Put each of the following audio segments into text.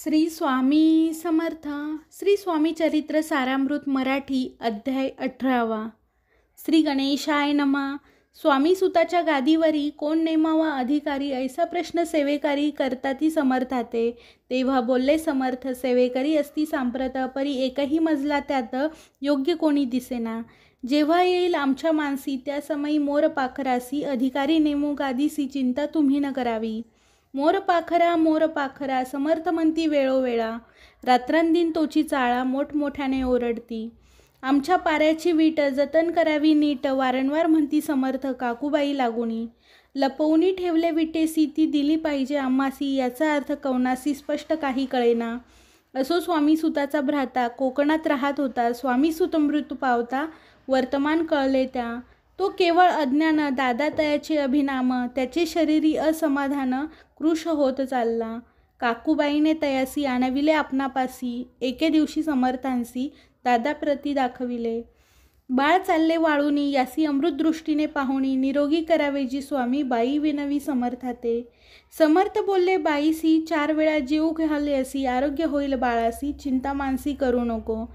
श्री स्वामी समर्थ. श्री स्वामी चरित्र सारामृत मराठी अध्याय 18. श्री गणेशाय नमः. स्वामी सुताच्या गादीवरी कोण नेमावा अधिकारी, ऐसा प्रश्न सेवेकरी करताती समर्थाते. तेव्हा बोलले समर्थ, सेवेकरी असती सांप्रत, परी एकही मजला त्यात योग्य कोणी दिसेना. जेव्हा येईल आमच्या मानसी त्या समयी मोर पाखरासी, अधिकारी नेमू गादीसी चिंता तुम्ही न करावी. मोर पाखरा समर्थ म्हणती वेळोवेळा, रात्रंदिन तोची चाळा मोठमोठ्याने ओरडती. आमच्या पाऱ्याची वीट जतन करावी नीट, वारंवार म्हणती समर्थ काकूबाई लागुनी. लपवूनी ठेवले विटेसी ती दिली पाहिजे आम्हासी, याचा अर्थ कवनासी स्पष्ट काही कळेना. असो स्वामी सुताचा भ्राता कोकणात राहत होता. स्वामी सुत मृत्यू पावता वर्तमान कळले त्या. तो केवळ अज्ञान, दादा तयाचे अभिनाम, त्याचे शरीरी असमाधान कृश होत चालला. काकूबाईने तयासी आणविले आपणापासी, एके दिवशी समर्थांसी दादा प्रती दाखविले. बाळ चालले वाळूनी, यासी अमृत दृष्टीने पाहुणी, निरोगी करावे जी स्वामी बाई विनवी समर्थाते. समर्थ बोलले बाईसी, 4 वेळा जीव घाले असी, आरोग्य होईल बाळासी, चिंता मानसी करू नको.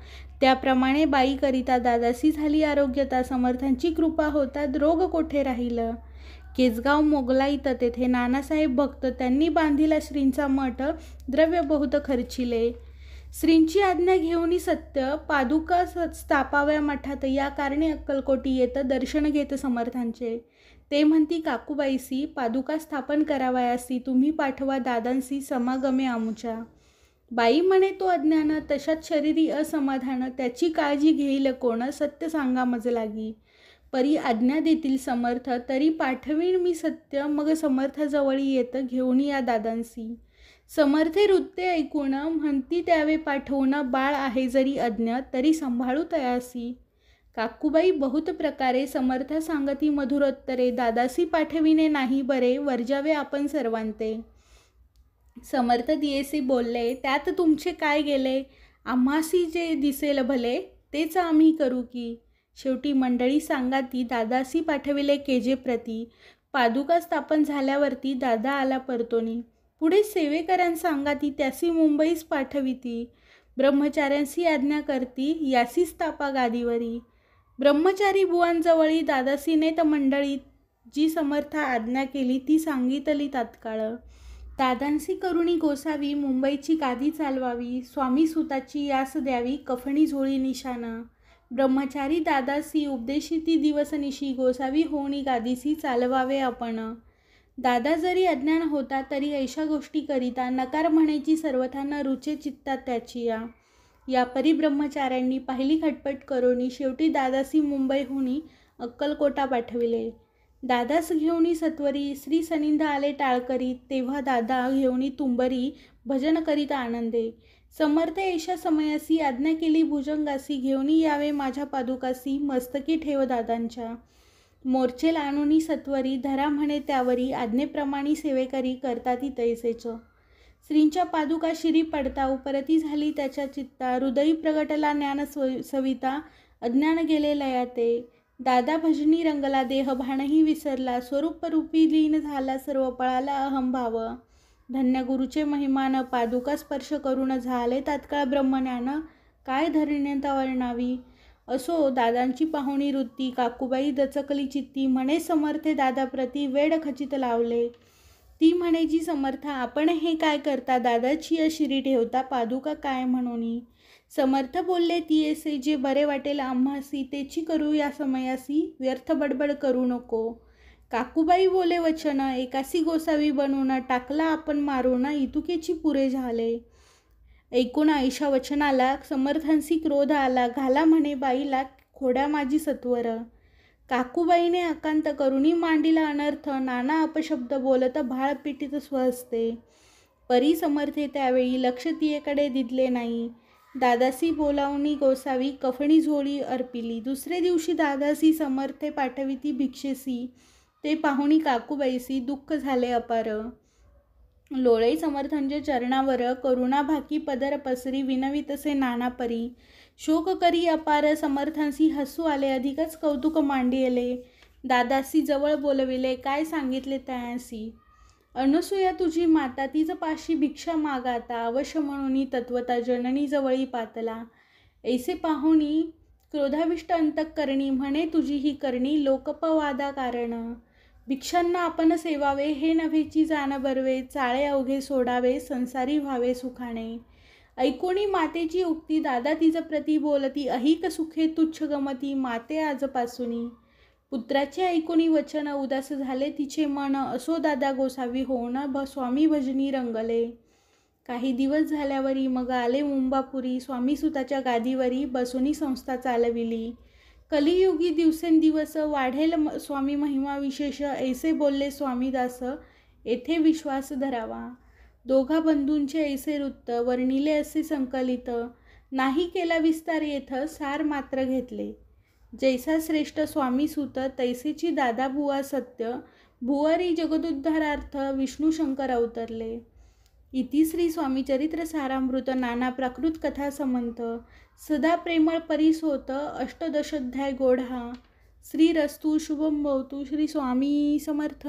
त्याप्रमाणे बाई करिता दादासी झाली आरोग्यता. समर्थांची कृपा होता रोग कोठे राहिलं. केसगाव मोगलाईत तेथे नानासाहेब भक्त, त्यांनी बांधिला श्रींचा मठ, द्रव्य बहुत खर्चिले. श्रींची आज्ञा घेऊनी सत्य पादुका स्थापाव्या मठात, या कारणे अक्कलकोटी येत दर्शन घेत समर्थांचे. ते म्हणती काकूबाईसी, पादुका स्थापन करावयासी तुम्ही पाठवा दादांसी समागमे आमुच्या. बाई म्हणे तो अज्ञान, तशात शरीरी असमाधान, त्याची काळजी घेईल कोण, सत्य सांगा मज लागी. परी आज्ञा देतील समर्थ, तरी पाठवीन मी सत्य, मग समर्थाजवळी येत घेऊन या दादांसी. समर्थे वृत्ते ऐकून म्हणती त्यावे पाठवून, बाळ आहे जरी अज्ञ तरी सांभाळू तयासी. काकूबाई बहुत प्रकारे समर्थ सांगती मधुरोत्तरे, दादासी पाठविणे नाही बरे, वर्जावे आपण सर्वांते. समर्थ दियेसी बोलले, त्यात तुमचे काय गेले, आम्हासी जे दिसेल भले तेच आम्ही करू की. शेवटी मंडळी सांगाती दादासी पाठविले केजे प्रती. पादुका स्थापन झाल्यावरती दादा आला परतोनी. पुढे सेवेकरांना सांगाती त्यासी मुंबईस पाठविती. ब्रह्मचाऱ्यांसी आज्ञा करती, यासी स्थापा गादीवरी. ब्रह्मचारी बुवांजवळी दादासी नेत मंडळी, जी समर्था आज्ञा केली ती सांगितली तात्काळ. दादांसी करुणी गोसावी, मुंबईची गादी चालवावी, स्वामी सुताची यास द्यावी, कफणी झोळी निशाण. ब्रह्मचारी दादासी उपदेशिती दिवसनिशी, गोसावी होणी गादीसी चालवावे आपण. दादा जरी अज्ञान होता तरी ऐशा गोष्टी करिता, नकार म्हणायची सर्वथा न रुचे चित्तात त्याची या परी ब्रह्मचाऱ्यांनी पाहिली खटपट करुणी, शेवटी दादासी मुंबईहुनी अक्कलकोटा पाठविले. दादास घेऊनी सत्वरी श्री सनिंद आले टाळकरी, तेव्हा दादा घेऊनी तुंबरी भजन करीत आनंदे. समर्थ ऐशा समयासी आज्ञा केली भुजंगासी, घेऊनी यावे माझ्या पादुकासी, मस्तकी ठेव दादांच्या. मोर्चेल आणूनी सत्वरी, धरा म्हणे त्यावरी, आज्ञेप्रमाणे सेवेकरी करताती तैसेच. श्रींच्या पादुका शिरी पडता, उपरती झाली त्याच्या चित्ता, हृदयी प्रगटला ज्ञान सविता, अज्ञान गेले लयाते. दादा भजनी रंगला, देह भानही विसरला, स्वरूपरूपी लीन झाला, सर्व पळाला अहंभाव. धन्य गुरुचे महिमान, पादुका स्पर्श करून झाले तात्काळ ब्रह्मज्ञान, काय धन्यता वर्णावी. असो दादांची पाहुणी वृत्ती, काकूबाई दचकली चित्ती, म्हणे समर्थे दादाप्रती वेड खचित लावले. ती म्हणे जी समर्था, आपण हे काय करता, दादाची शिरी ठेवता, पादुका काय म्हणूनी. समर्थ बोलले तियेसे, जे बरे वाटेल आम्हासी तेची करू या समयासी, व्यर्थ बडबड करू नको. काकूबाई बोले वचन, एकासी गोसावी बनवून, टाकला आपण मारून, इतुकेची पुरे झाले. ऐकून ऐशा वचनाला समर्थांसी क्रोध आला, घाला म्हणे बाईला खोड्या माझी सत्वर. काकूबाईने अकांत करुणी मांडीला अनर्थ, नाना अपशब्द बोलत भाळ पिटीत स्वहस्ते. परी समर्थे त्यावेळी लक्ष तियेकडे दिदले नाही. दादासी बोलावणी गोसावी, कफणी झोळी अर्पिली. दुसरे दिवशी दादासी समर्थे पाठविती भिक्षेसी, ते पाहुणी काकूबाईसी दुःख झाले अपार. लोळे समर्थांच्या चरणावर, करुणा भाकी पदर पसरी, विनवी तसे नाना परी. शोक करी अपार, समर्थांसी हसू आले, अधिकच कौतुक मांडिले. दादासी जवळ बोलविले, काय सांगितले त्यासी. अनसूया तुझी माता तिच पाशी भिक्षा मागाता अवश्य म्हणून तत्वता जननी जवळी पातला. ऐसे पाहुणी क्रोधाविष्ट अंतःकरणी म्हणे तुझी ही करणी लोकपवादा कारण. भिक्षांना आपण सेवावे हे नव्हेची जाण बरवे चाळे अवघे सोडावे संसारी व्हावे सुखाने. ऐकोणी मातेची उक्ती दादा तिज प्रती बोलती अहिक सुखे तुच्छ गमती माते आजपासूनी. पुत्राचे ऐकोणी वचन उदास झाले तिचे मन असो दादा गोसावी होऊन स्वामी भजनी रंगले. काही दिवस झाल्यावरी मग आले मुंबापुरी स्वामी सुताच्या गादीवरी बसुनी संस्था चालविली. कलियुगी दिवसेंदिवस वाढेल स्वामी महिमा विशेष ऐसे बोलले स्वामीदास येथे विश्वास धरावा. दोघा बंधूंचे ऐसे वृत्त वर्णिले असे संकलित नाही केला विस्तार येथ सार मात्र घेतले. जैसा श्रेष्ठ स्वामी सुत तैसेची दादा बुवा सत्य भुवारी जगदुद्धारार्थ विष्णू शंकर अवतरले. इति श्री स्वामी चरित्र सारामृत नाना प्राकृत कथा समंत सदा प्रेमळ परिसोत अष्टदशोध्याय गोढा. श्रीरस्तु शुभम भवतु. श्री स्वामी समर्थ.